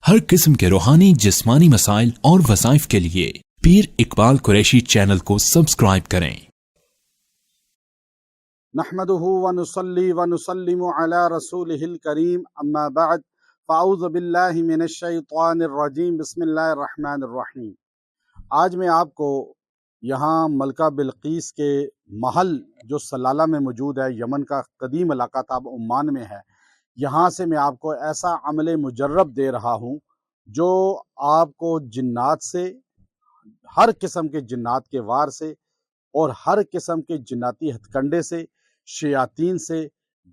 हर किस्म के रूहानी जिस्मानी मसाइल और वज़ाइफ के लिए पीर इकबाल कुरैशी चैनल को सब्सक्राइब करें। नहमदुहु व नुसल्ली व नुसल्लिमु अला रसूलिहिल करीम अम्मा बाद फ़अऊज़ु बिल्लाहि मिनश शैतानिर रजीम बिस्मिल्लाहिर रहमानिर रहीम। आज मैं आपको यहाँ मलका बिल्कीस के महल जो सलाला में मौजूद है, यमन का कदीम इलाका था, अब ओमान में है, यहाँ से मैं आपको ऐसा अमल मुजर्रब दे रहा हूँ जो आपको जिन्नात से, हर किस्म के जिन्नात के वार से और हर किस्म के जिन्नाती हथकंडे से, शयातीन से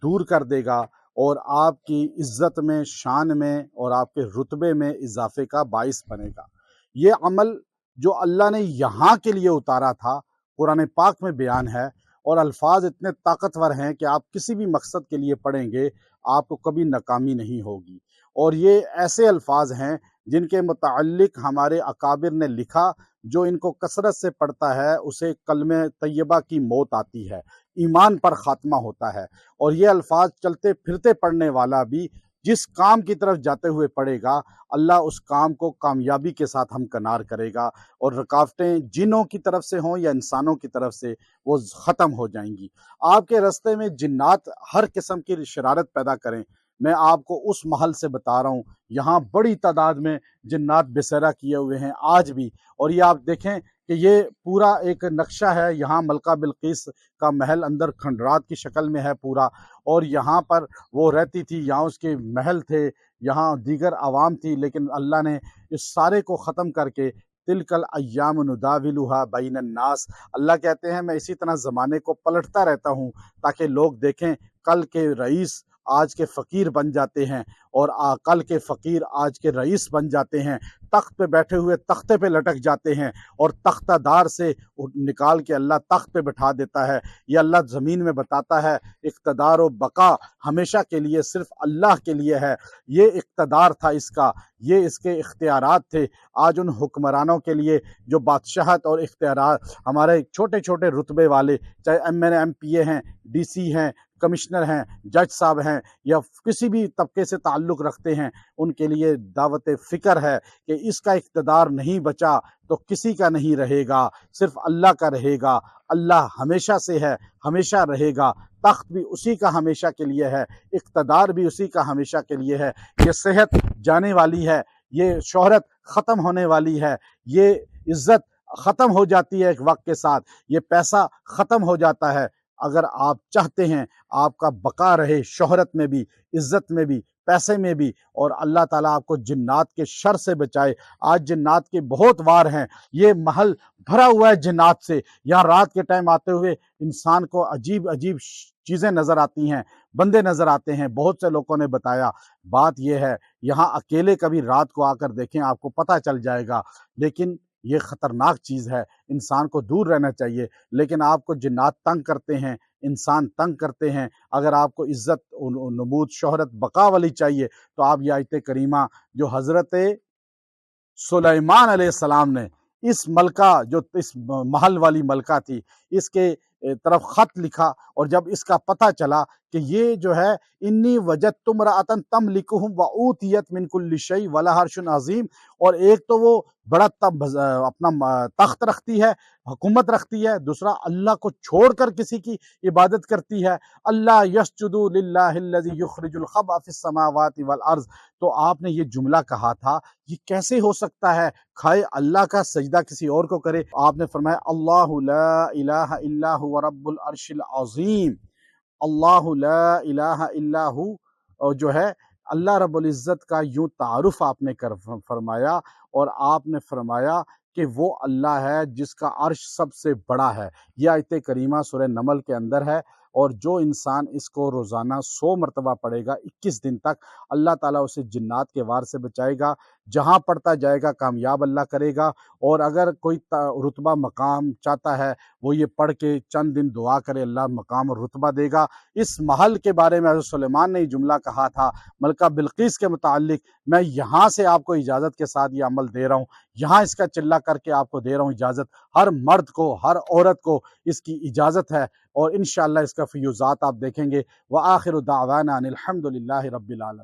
दूर कर देगा और आपकी इज़्ज़त में, शान में और आपके रुतबे में इजाफे का बाइस बनेगा। ये अमल जो अल्लाह ने यहाँ के लिए उतारा था, कुरान पाक में बयान है और अल्फाज इतने ताकतवर हैं कि आप किसी भी मकसद के लिए पढ़ेंगे आपको कभी नाकामी नहीं होगी। और ये ऐसे अल्फाज हैं जिनके मुताल्लिक हमारे अकाबिर ने लिखा, जो इनको कसरत से पढ़ता है उसे कलमे तैयबा की मौत आती है, ईमान पर ख़ात्मा होता है। और ये अल्फाज चलते फिरते पढ़ने वाला भी जिस काम की तरफ जाते हुए पढ़ेगा, अल्लाह उस काम को कामयाबी के साथ हमकनार करेगा और रुकावटें जिन्नों की तरफ से हों या इंसानों की तरफ से वो ख़त्म हो जाएंगी। आपके रास्ते में जिन्नात हर किस्म की शरारत पैदा करें, मैं आपको उस महल से बता रहा हूँ, यहाँ बड़ी तादाद में जिन्नात बसेरा किए हुए हैं आज भी। और ये आप देखें कि ये पूरा एक नक्शा है, यहाँ मलका बिल्कीस का महल अंदर खंडरात की शक्ल में है पूरा, और यहाँ पर वो रहती थी, यहाँ उसके महल थे, यहाँ दीगर आवाम थी, लेकिन अल्लाह ने इस सारे को ख़त्म करके तिलकल अय्याम नुदाविलुहा बैनन नास, अल्लाह कहते हैं मैं इसी तरह ज़माने को पलटता रहता हूँ ताकि लोग देखें कल के रईस आज के फ़कीर बन जाते हैं और कल के फ़कीर आज के रईस बन जाते हैं, तख्त पे बैठे हुए तख्ते पे लटक जाते हैं और तख्तादार से निकाल के अल्लाह तख्त पे बैठा देता है। ये अल्लाह ज़मीन में बताता है इक़्तिदार व बका हमेशा के लिए सिर्फ अल्लाह के लिए है। ये इक़्तिदार था इसका, ये इसके इख्तियारात थे। आज उन हुक्मरानों के लिए जो बादशाहत और इख्तियारात हमारे छोटे छोटे रुतबे वाले, चाहे MPA हैं, DC हैं, कमिश्नर हैं, जज साहब हैं या किसी भी तबके से ताल्लुक़ रखते हैं, उनके लिए दावत फ़िक्र है कि इसका इक़्तिदार नहीं बचा तो किसी का नहीं रहेगा, सिर्फ अल्लाह का रहेगा। अल्लाह हमेशा से है, हमेशा रहेगा, तख्त भी उसी का हमेशा के लिए है, इक़्तिदार भी उसी का हमेशा के लिए है। ये सेहत जाने वाली है, ये शोहरत ख़त्म होने वाली है, ये इज़्ज़त ख़त्म हो जाती है एक वक्त के साथ, ये पैसा ख़त्म हो जाता है। अगर आप चाहते हैं आपका बका रहे शोहरत में भी, इज़्ज़त में भी, पैसे में भी, और अल्लाह ताला आपको जिन्नात के शर से बचाए। आज जिन्नात के बहुत वार हैं, ये महल भरा हुआ है जिन्नात से। यहाँ रात के टाइम आते हुए इंसान को अजीब अजीब चीज़ें नज़र आती हैं, बंदे नज़र आते हैं। बहुत से लोगों ने बताया, बात यह है यहाँ अकेले कभी रात को आकर देखें, आपको पता चल जाएगा। लेकिन ये ख़तरनाक चीज़ है, इंसान को दूर रहना चाहिए। लेकिन आपको जिन्नात तंग करते हैं, इंसान तंग करते हैं। अगर आपको इज़्ज़त, नमूद, शोहरत, बका वाली चाहिए तो आप ये आयत करीमा जो हज़रत सुलेमान अलैहिस्सलाम ने इस मलका, जो इस महल वाली मलका थी, इसके तरफ ख़त लिखा, और जब इसका पता चला कि ये जो है इन्नी वजदतु इम्रअतन तमलिकुहुम व ऊतियत मिन कुल्लि शै व लहा अर्शुन अज़ीम, और एक तो वो बड़ा अपना तख्त रखती है, हुकूमत रखती है, दूसरा अल्लाह को छोड़कर किसी की इबादत करती है। अल्लाह यस्जुदु लिल्लाहिल्लज़ी युख़रिजुल ख़बअ फ़िस समावाति वल अर्ज़। तो आपने ये जुमला कहा था, ये कैसे हो सकता है, खाए अल्लाह का सजदा किसी और को करे। आपने फरमाया अल्लाहु ला इलाहा इल्ला हुवा रब्बुल अर्शिल अज़ीम, अल्लाहु ला इलाहा इल्ला हु, और जो है अल्लाह रब्बुल इज़्ज़त का यूँ तारुफ़ आपने कर फरमाया, और आपने फरमाया कि वो अल्लाह है जिसका अर्श सबसे बड़ा है। यह आयत करीमा सूरह नमल के अंदर है, और जो इंसान इसको रोज़ाना 100 मरतबा पढ़ेगा 21 दिन तक, अल्लाह ताला उसे जिन्नात के वार से बचाएगा। जहाँ पढ़ता जाएगा कामयाब अल्लाह करेगा। और अगर कोई रुतबा मकाम चाहता है, वो ये पढ़ के चंद दिन दुआ करे, अल्लाह मकाम और रुतबा देगा। इस महल के बारे में हज़रत सुलेमान ने जुमला कहा था मलका बिल्कीस के मुताल्लिक, मैं यहाँ से आपको इजाज़त के साथ ये अमल दे रहा हूँ, यहाँ इसका चिल्ला करके आपको दे रहा हूँ इजाज़त। हर मर्द को, हर औरत को इसकी इजाज़त है, और इंशाअल्लाह इसका फ़यूज़ात आप देखेंगे। व आखिरु दावाना अनिल हम्दुलिल्लाहि रब्बिल आलमीन।